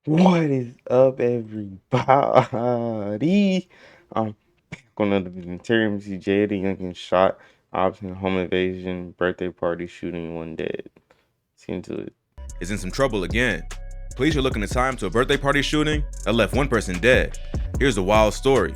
What is up, everybody? I'm back on another video. MC JAYDAYOUNGAN shot, OPPS in home invasion, birthday party shooting, one dead. See into it. Is in some trouble again. Police are looking to tie him to a birthday party shooting that left one person dead. Here's the wild story.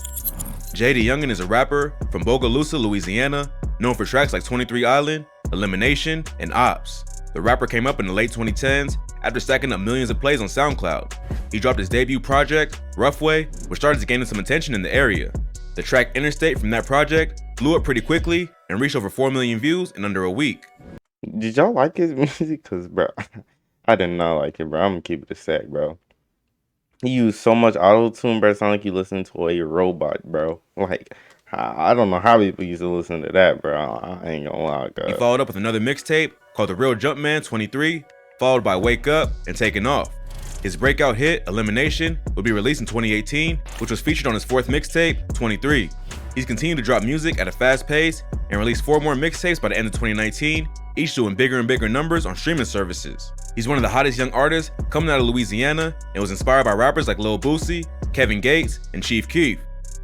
JAYDAYOUNGAN is a rapper from Bogalusa, Louisiana, known for tracks like 23 Island, Elimination, and OPPS. The rapper came up in the late 2010s after stacking up millions of plays on SoundCloud. He dropped his debut project, Roughway, which started to gain some attention in the area. The track Interstate from that project blew up pretty quickly and reached over 4 million views in under a week. Did y'all like his music? Cause bro, I did not like it, bro. I'm gonna keep it a sec, bro. He used so much auto-tune, bro. It sound like you listen to a robot, bro. Like, I don't know how people used to listen to that, bro. I ain't gonna lie, God. He followed up with another mixtape called The Real Jumpman 23, followed by Wake Up and Taking Off. His breakout hit, Elimination, would be released in 2018, which was featured on his fourth mixtape, 23. He's continued to drop music at a fast pace and released 4 more mixtapes by the end of 2019, each doing bigger and bigger numbers on streaming services. He's one of the hottest young artists coming out of Louisiana and was inspired by rappers like Lil Boosie, Kevin Gates, and Chief Keef.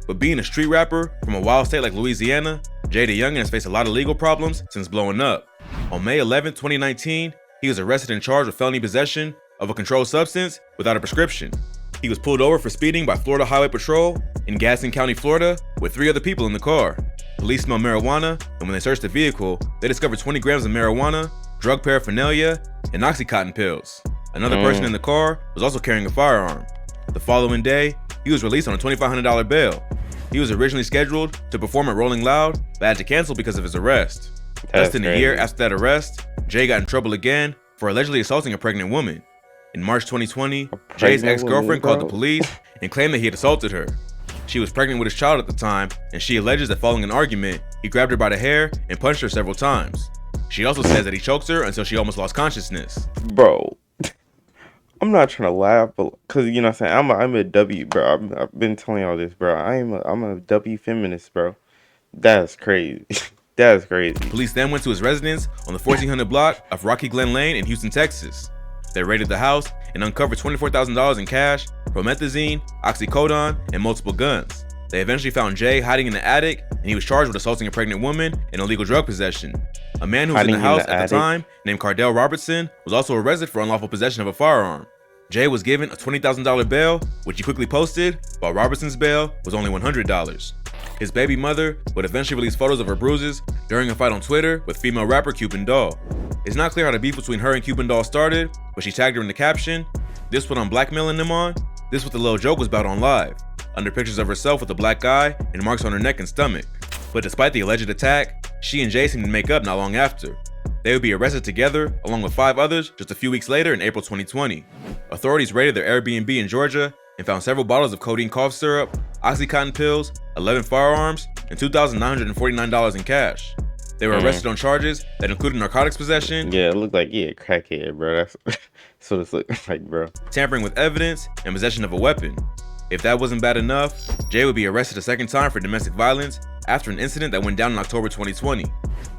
But being a street rapper from a wild state like Louisiana, JAYDAYOUNGAN has faced a lot of legal problems since blowing up. On May 11, 2019, he was arrested and charged with felony possession of a controlled substance without a prescription. He was pulled over for speeding by Florida Highway Patrol in Gaston County, Florida, with 3 other people in the car. Police smelled marijuana, and when they searched the vehicle, they discovered 20 grams of marijuana, drug paraphernalia, and Oxycontin pills. Another person in the car was also carrying a firearm. The following day, he was released on a $2,500 bail. He was originally scheduled to perform at Rolling Loud, but had to cancel because of his arrest. Less than a year after that arrest, Jay got in trouble again for allegedly assaulting a pregnant woman. In March 2020, Jay's ex-girlfriend called the police and claimed that he had assaulted her. She was pregnant with his child at the time, and she alleges that following an argument, he grabbed her by the hair and punched her several times. She also says that he choked her until she almost lost consciousness. Bro, I'm not trying to laugh, but cause you know what I'm saying, I'm a W, bro. I've been telling y'all this, bro. I'm a W feminist, bro. That's crazy. That's crazy. Police then went to his residence on the 1400 block of Rocky Glen Lane in Houston, Texas. They raided the house and uncovered $24,000 in cash, promethazine, oxycodone, and multiple guns. They eventually found Jay hiding in the attic, and he was charged with assaulting a pregnant woman and illegal drug possession. A man who was in the house at the time, named Cardell Robertson, was also arrested for unlawful possession of a firearm. Jay was given a $20,000 bail, which he quickly posted, while Robertson's bail was only $100. His baby mother would eventually release photos of her bruises during a fight on Twitter with female rapper Cuban Doll. It's not clear how the beef between her and Cuban Doll started, but she tagged her in the caption, "This what I'm blackmailing them on? This what the little joke was about on live," under pictures of herself with a black eye and marks on her neck and stomach. But despite the alleged attack, she and Jay seemed to make up not long after. They would be arrested together, along with 5 others, just a few weeks later in April 2020. Authorities raided their Airbnb in Georgia and found several bottles of codeine cough syrup, Oxycontin pills, 11 firearms, and $2,949 in cash. They were arrested on charges that included narcotics possession. Yeah, it looked like, crackhead, bro. That's what it looked like, bro. Tampering with evidence and possession of a weapon. If that wasn't bad enough, Jay would be arrested a second time for domestic violence after an incident that went down in October 2020.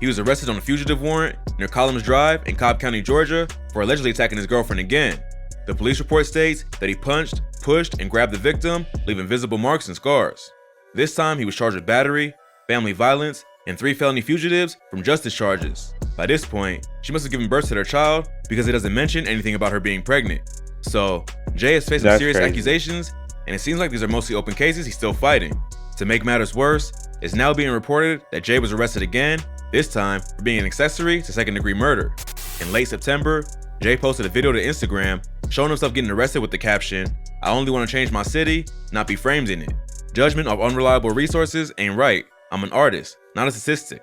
He was arrested on a fugitive warrant near Columns Drive in Cobb County, Georgia, for allegedly attacking his girlfriend again. The police report states that he punched, pushed, and grabbed the victim, leaving visible marks and scars. This time, he was charged with battery, family violence, and 3 felony fugitives from justice charges. By this point, she must have given birth to their child because it doesn't mention anything about her being pregnant. So, Jay is facing serious accusations, and it seems like these are mostly open cases he's still fighting. To make matters worse, it's now being reported that Jay was arrested again, this time for being an accessory to second-degree murder. In late September, Jay posted a video to Instagram showing himself getting arrested with the caption, "I only want to change my city, not be framed in it. Judgment of unreliable resources ain't right. I'm an artist, not a statistic."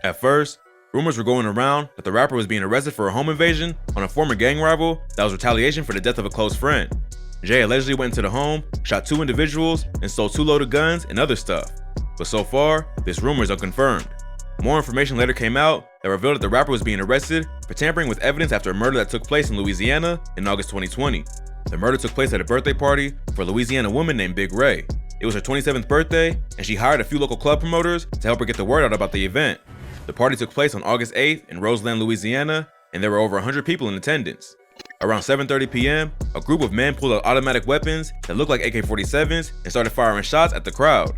At first, rumors were going around that the rapper was being arrested for a home invasion on a former gang rival that was retaliation for the death of a close friend. Jay allegedly went into the home, shot 2 individuals, and stole 2 loaded guns and other stuff. But so far, this rumor is unconfirmed. More information later came out that revealed that the rapper was being arrested for tampering with evidence after a murder that took place in Louisiana in August 2020. The murder took place at a birthday party for a Louisiana woman named Big Ray. It was her 27th birthday, and she hired a few local club promoters to help her get the word out about the event. The party took place on August 8th in Roseland, Louisiana, and there were over 100 people in attendance. Around 7:30 p.m., a group of men pulled out automatic weapons that looked like AK-47s and started firing shots at the crowd.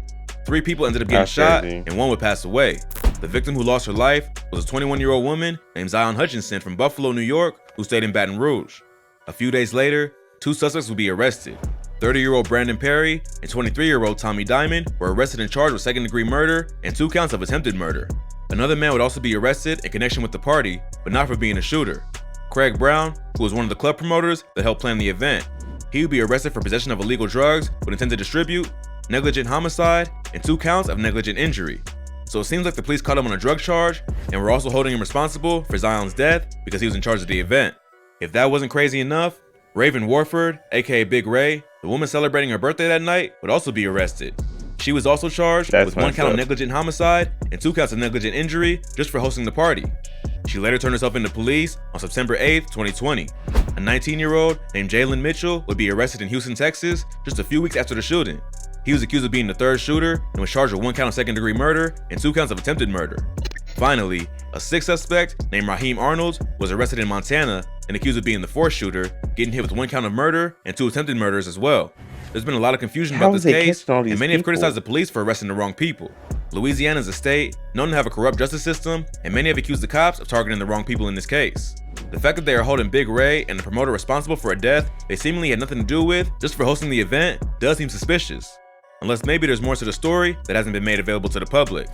3 people ended up getting That's shot, crazy. and 1 would pass away. The victim who lost her life was a 21-year-old woman named Zion Hutchinson from Buffalo, New York, who stayed in Baton Rouge. A few days later, 2 suspects would be arrested. 30-year-old Brandon Perry and 23-year-old Tommy Diamond were arrested and charged with second-degree murder and 2 counts of attempted murder. Another man would also be arrested in connection with the party, but not for being a shooter. Craig Brown, who was one of the club promoters that helped plan the event. He would be arrested for possession of illegal drugs with intent to distribute, negligent homicide, and 2 counts of negligent injury. So it seems like the police caught him on a drug charge and were also holding him responsible for Zion's death because he was in charge of the event. If that wasn't crazy enough, Raven Warford, aka Big Ray, the woman celebrating her birthday that night, would also be arrested. She was also charged with 1 count of negligent homicide and 2 counts of negligent injury just for hosting the party. She later turned herself into police on September 8, 2020. A 19-year-old named Jalen Mitchell would be arrested in Houston, Texas, just a few weeks after the shooting. He was accused of being the 3rd shooter and was charged with 1 count of second-degree murder and 2 counts of attempted murder. Finally, a 6th suspect named Raheem Arnold was arrested in Montana and accused of being the 4th shooter, getting hit with 1 count of murder and 2 attempted murders as well. There's been a lot of confusion about this case, and many have criticized the police for arresting the wrong people. Louisiana is a state known to have a corrupt justice system, and many have accused the cops of targeting the wrong people in this case. The fact that they are holding Big Ray and the promoter responsible for a death they seemingly had nothing to do with just for hosting the event does seem suspicious. Unless maybe there's more to the story that hasn't been made available to the public.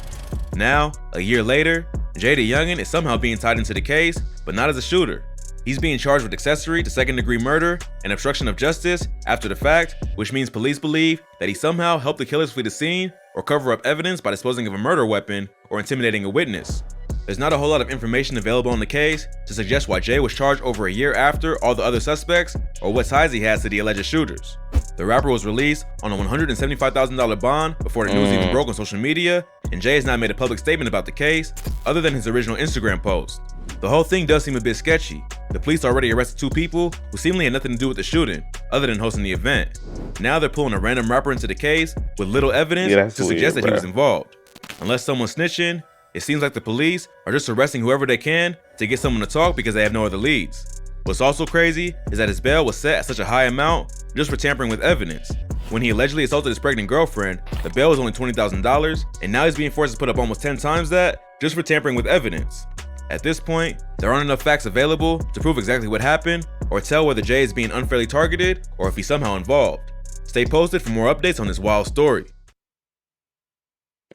Now, a year later, JAYDAYOUNGAN is somehow being tied into the case, but not as a shooter. He's being charged with accessory to second-degree murder and obstruction of justice after the fact, which means police believe that he somehow helped the killers flee the scene or cover up evidence by disposing of a murder weapon or intimidating a witness. There's not a whole lot of information available on the case to suggest why Jay was charged over a year after all the other suspects or what ties he has to the alleged shooters. The rapper was released on a $175,000 bond before the news even broke on social media, and Jay has not made a public statement about the case other than his original Instagram post. The whole thing does seem a bit sketchy. The police already arrested 2 people who seemingly had nothing to do with the shooting, other than hosting the event. Now they're pulling a random rapper into the case with little evidence to suggest that he was involved. Unless someone's snitching, it seems like the police are just arresting whoever they can to get someone to talk because they have no other leads. What's also crazy is that his bail was set at such a high amount just for tampering with evidence. When he allegedly assaulted his pregnant girlfriend, the bail was only $20,000, and now he's being forced to put up almost 10 times that just for tampering with evidence. At this point, there aren't enough facts available to prove exactly what happened or tell whether Jay is being unfairly targeted or if he's somehow involved. Stay posted for more updates on this wild story.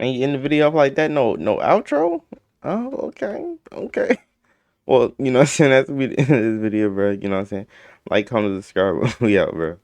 And you end the video off like that? No outro? Oh, okay. Well, you know what I'm saying? That's the end of this video, bro. You know what I'm saying? Like, comment, subscribe. We out, bro.